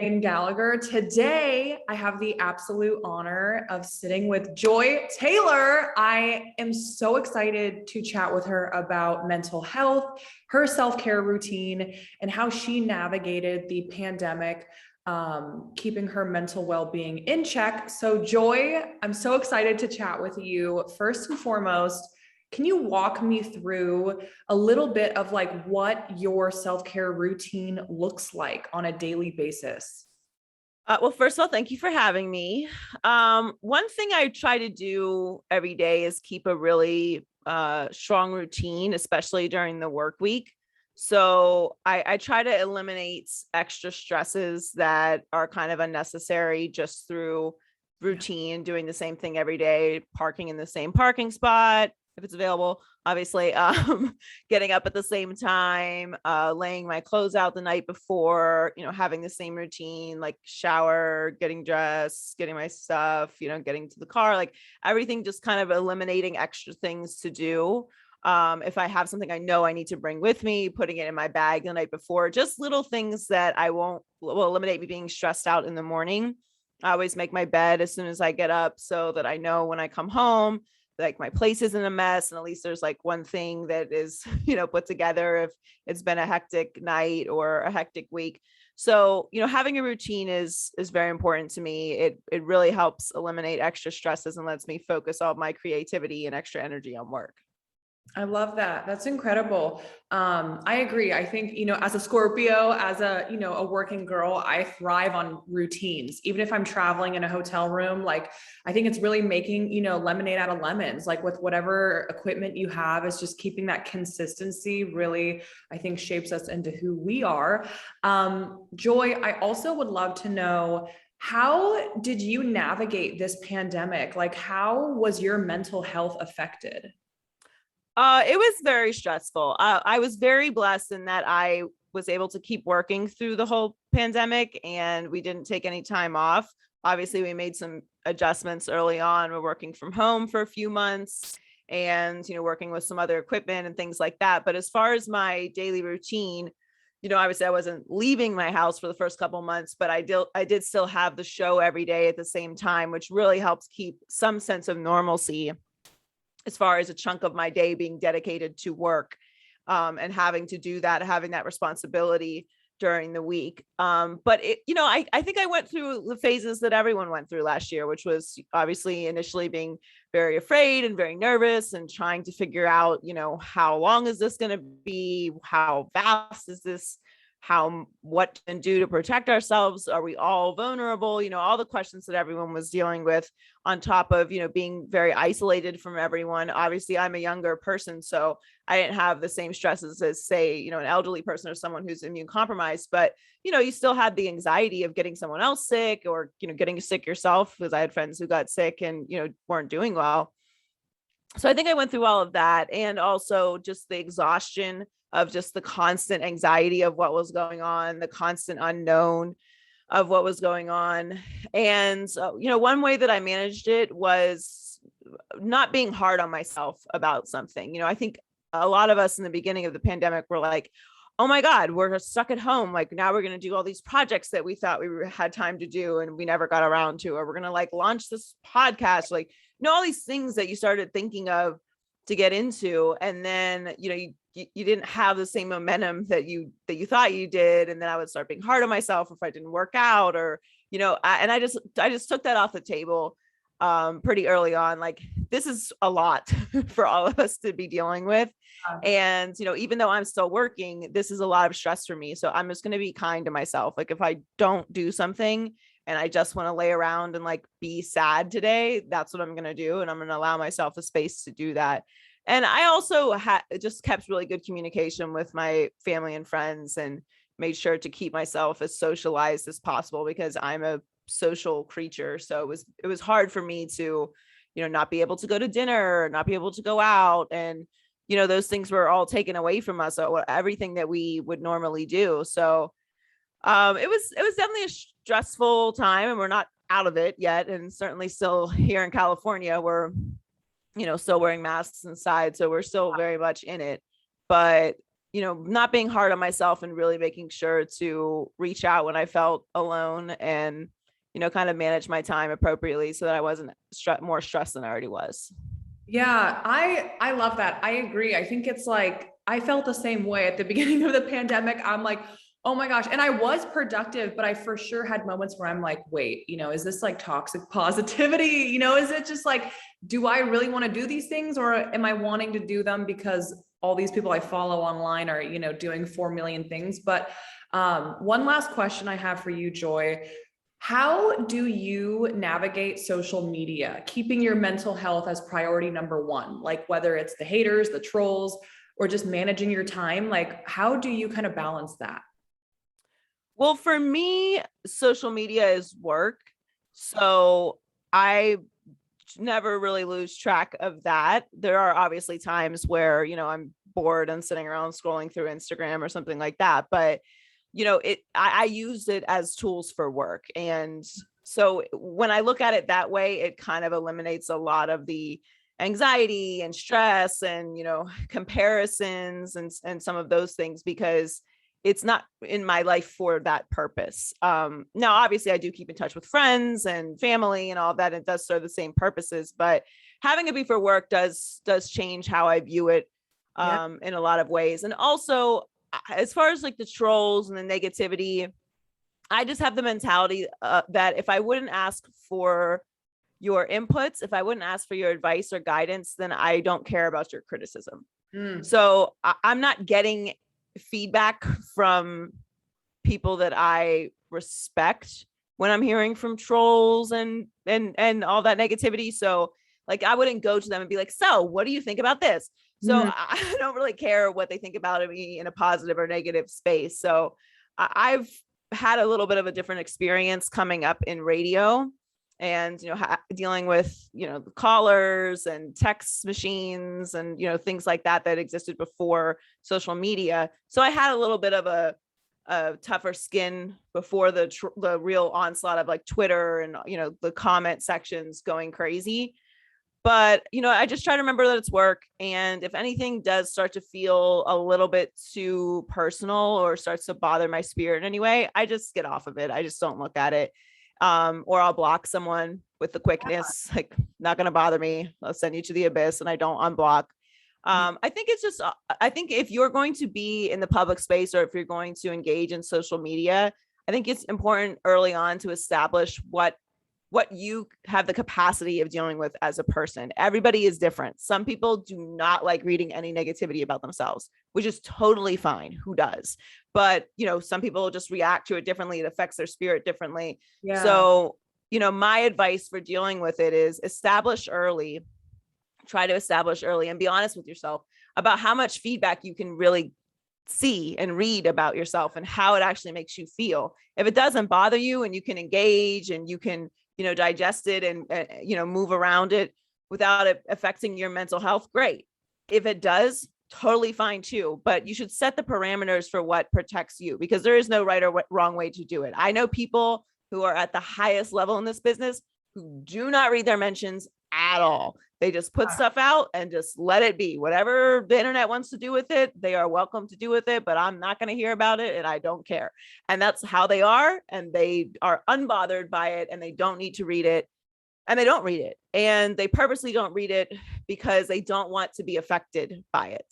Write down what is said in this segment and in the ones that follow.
Megan Gallagher. Today, I have the absolute honor of sitting with Joy Taylor. I am so excited to chat with her about mental health, her self-care routine, and how she navigated the pandemic, keeping her mental well-being in check. So, Joy, I'm so excited to chat with you. First and foremost, can you walk me through a little bit of like what your self-care routine looks like on a daily basis? Well, first of all, thank you for having me. One thing I try to do every day is keep a really strong routine, especially during the work week. So I try to eliminate extra stresses that are kind of unnecessary just through routine, doing the same thing every day, parking in the same parking spot if it's available, obviously, getting up at the same time, laying my clothes out the night before, having the same routine, like shower, getting dressed, getting my stuff, getting to the car, like everything, just kind of eliminating extra things to do. If I have something I know I need to bring with me, putting it in my bag the night before, just little things that will eliminate me being stressed out in the morning. I always make my bed as soon as I get up so that I know when I come home, like my place isn't a mess, and at least there's like one thing that is put together if it's been a hectic night or a hectic week. So having a routine is very important to me. It really helps eliminate extra stresses and lets me focus all my creativity and extra energy on work. I love that. That's incredible. I agree. I think, as a Scorpio, as a working girl, I thrive on routines. Even if I'm traveling in a hotel room, like I think it's really making, lemonade out of lemons, like with whatever equipment you have, is just keeping that consistency really, I think, shapes us into who we are. Joy, I also would love to know, how did you navigate this pandemic? Like, how was your mental health affected? It was very stressful. I was very blessed in that I was able to keep working through the whole pandemic and we didn't take any time off. Obviously, we made some adjustments early on. We're working from home for a few months and, working with some other equipment and things like that. But as far as my daily routine, obviously I wasn't leaving my house for the first couple months, but I did still have the show every day at the same time, which really helps keep some sense of normalcy as far as a chunk of my day being dedicated to work, and having to do that, having that responsibility during the week. But I think I went through the phases that everyone went through last year, which was obviously initially being very afraid and very nervous and trying to figure out, how long is this going to be? How vast is this? What can do to protect ourselves? Are we all vulnerable? All the questions that everyone was dealing with, on top of, being very isolated from everyone. Obviously, I'm a younger person, so I didn't have the same stresses as, say, an elderly person or someone who's immune compromised. But, you still had the anxiety of getting someone else sick or, getting sick yourself, because I had friends who got sick and, weren't doing well. So I think I went through all of that, and also just the exhaustion of just the constant anxiety of what was going on, the constant unknown of what was going on. And so, one way that I managed it was not being hard on myself about something. I think a lot of us in the beginning of the pandemic were like, oh my God, we're stuck at home. Like, now we're going to do all these projects that we thought we had time to do and we never got around to, or we're going to like launch this podcast, like, all these things that you started thinking of to get into. And then, you didn't have the same momentum that you thought you did. And then I would start being hard on myself if I didn't work out, or, I just took that off the table pretty early on. Like, this is a lot for all of us to be dealing with. And, even though I'm still working, this is a lot of stress for me. So I'm just going to be kind to myself. Like, if I don't do something and I just want to lay around and like be sad today, that's what I'm going to do. And I'm going to allow myself the space to do that. And I also just kept really good communication with my family and friends, and made sure to keep myself as socialized as possible, because I'm a social creature. So it was hard for me to, not be able to go to dinner, not be able to go out. And, those things were all taken away from us. So everything that we would normally do. So it was definitely a stressful time, and we're not out of it yet. And certainly still here in California, we're, still wearing masks inside. So we're still very much in it. But not being hard on myself and really making sure to reach out when I felt alone and, kind of manage my time appropriately so that I wasn't more stressed than I already was. Yeah, I love that. I agree. I think it's like I felt the same way at the beginning of the pandemic. I'm like, oh my gosh. And I was productive, but I for sure had moments where I'm like, wait, is this like toxic positivity? Is it just like, do I really want to do these things, or am I wanting to do them because all these people I follow online are, doing 4 million things? But one last question I have for you, Joy. How do you navigate social media, keeping your mental health as priority number one? Like whether it's the haters, the trolls, or just managing your time, like how do you kind of balance that? Well, for me, social media is work. So I never really lose track of that. There are obviously times where, I'm bored and sitting around scrolling through Instagram or something like that. But, I use it as tools for work. And so when I look at it that way, it kind of eliminates a lot of the anxiety and stress and, comparisons and some of those things, because it's not in my life for that purpose. Now, obviously I do keep in touch with friends and family and all that. It does serve the same purposes, but having it be for work does change how I view it Yeah. in a lot of ways. And also, as far as like the trolls and the negativity, I just have the mentality that if I wouldn't ask for your inputs, if I wouldn't ask for your advice or guidance, then I don't care about your criticism. Mm. So I'm not getting feedback from people that I respect when I'm hearing from trolls and all that negativity. So like I wouldn't go to them and be like, so what do you think about this? So Mm. I don't really care what they think about me in a positive or negative space. So I've had a little bit of a different experience coming up in radio and, dealing with, the callers and text machines and, things like that existed before social media. So I had a little bit of a tougher skin before the real onslaught of like Twitter and, the comment sections going crazy. But, I just try to remember that it's work. And if anything does start to feel a little bit too personal or starts to bother my spirit in any way, I just get off of it. I just don't look at it. Or I'll block someone with the quickness, like not going to bother me. I'll send you to the abyss and I don't unblock. I think it's just, I think if you're going to be in the public space or if you're going to engage in social media, I think it's important early on to establish what you have the capacity of dealing with as a person. Everybody is different. Some people do not like reading any negativity about themselves, which is totally fine. Who does? But, some people just react to it differently. It affects their spirit differently. Yeah. So, my advice for dealing with it is try to establish early and be honest with yourself about how much feedback you can really see and read about yourself and how it actually makes you feel. If it doesn't bother you and you can engage and you can, digest it and, move around it without it affecting your mental health, great. If it does, totally fine too. But you should set the parameters for what protects you, because there is no right or wrong way to do it. I know people who are at the highest level in this business who do not read their mentions at all. They just put stuff out and just let it be. Whatever the internet wants to do with it, they are welcome to do with it, but I'm not going to hear about it and I don't care. And that's how they are. And they are unbothered by it and they don't need to read it. And they don't read it. And they purposely don't read it because they don't want to be affected by it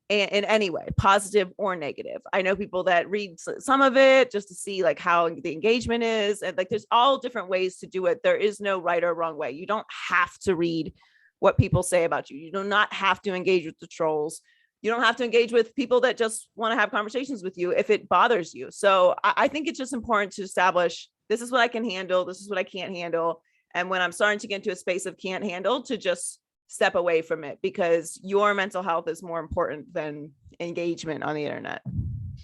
in any way, positive or negative. I know people that read some of it just to see like how the engagement is. And like, there's all different ways to do it. There is no right or wrong way. You don't have to read what people say about you. You do not have to engage with the trolls. You don't have to engage with people that just want to have conversations with you if it bothers you. So I think it's just important to establish, this is what I can handle. This is what I can't handle. And when I'm starting to get into a space of can't handle, to just step away from it, because your mental health is more important than engagement on the internet.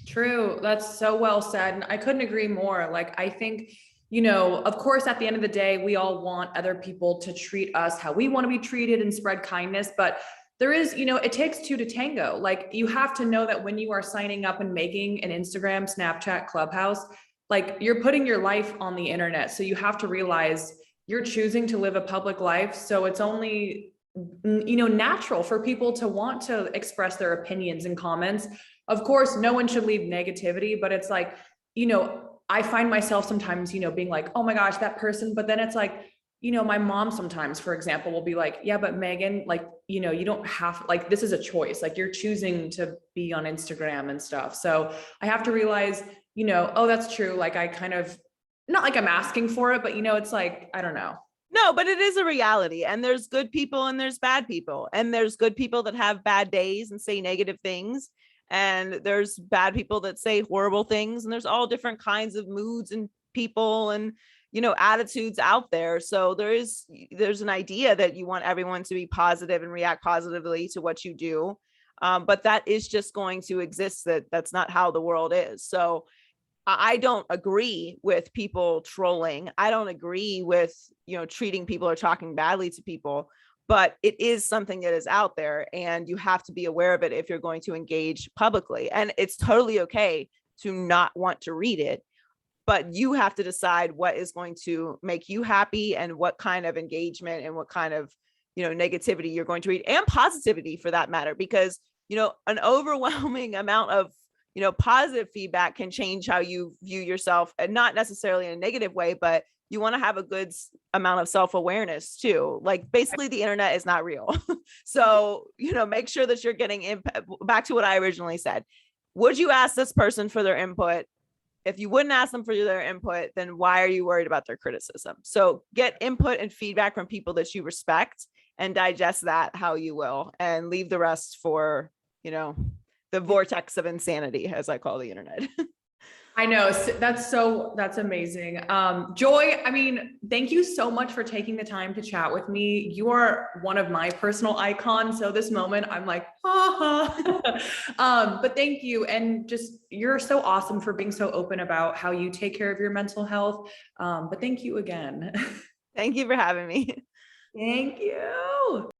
True. That's so well said. And I couldn't agree more. Like, I think, of course, at the end of the day, we all want other people to treat us how we want to be treated and spread kindness. But there is, it takes two to tango. Like, you have to know that when you are signing up and making an Instagram, Snapchat, Clubhouse, like you're putting your life on the internet. So you have to realize you're choosing to live a public life. So it's only, natural for people to want to express their opinions and comments. of course, no one should leave negativity, but it's like, I find myself sometimes, being like, oh my gosh, that person. But then it's like, my mom sometimes, for example, will be like, yeah, but Megan, like, you don't have, like, this is a choice. Like, you're choosing to be on Instagram and stuff. So I have to realize, oh, that's true. Like, I kind of, not like I'm asking for it, but it's like, I don't know. No, but it is a reality. And there's good people and there's bad people. And there's good people that have bad days and say negative things. And there's bad people that say horrible things. And there's all different kinds of moods and people and, attitudes out there. So there's an idea that you want everyone to be positive and react positively to what you do. But that is just going to exist. That's not how the world is. So I don't agree with people trolling. I don't agree with, treating people or talking badly to people, but it is something that is out there and you have to be aware of it if you're going to engage publicly. And it's totally okay to not want to read it, but you have to decide what is going to make you happy and what kind of engagement and what kind of, negativity you're going to read, and positivity for that matter, because, an overwhelming amount of positive feedback can change how you view yourself, and not necessarily in a negative way, but you want to have a good amount of self-awareness too. Like, basically the internet is not real. So, make sure that you're getting back to what I originally said. Would you ask this person for their input? If you wouldn't ask them for their input, then why are you worried about their criticism? So get input and feedback from people that you respect and digest that how you will, and leave the rest for, the vortex of insanity, as I call the internet. I know, that's amazing. Joy, I mean, thank you so much for taking the time to chat with me. You are one of my personal icons. So this moment I'm like, but thank you. And just, you're so awesome for being so open about how you take care of your mental health. But thank you again. Thank you for having me. Thank you.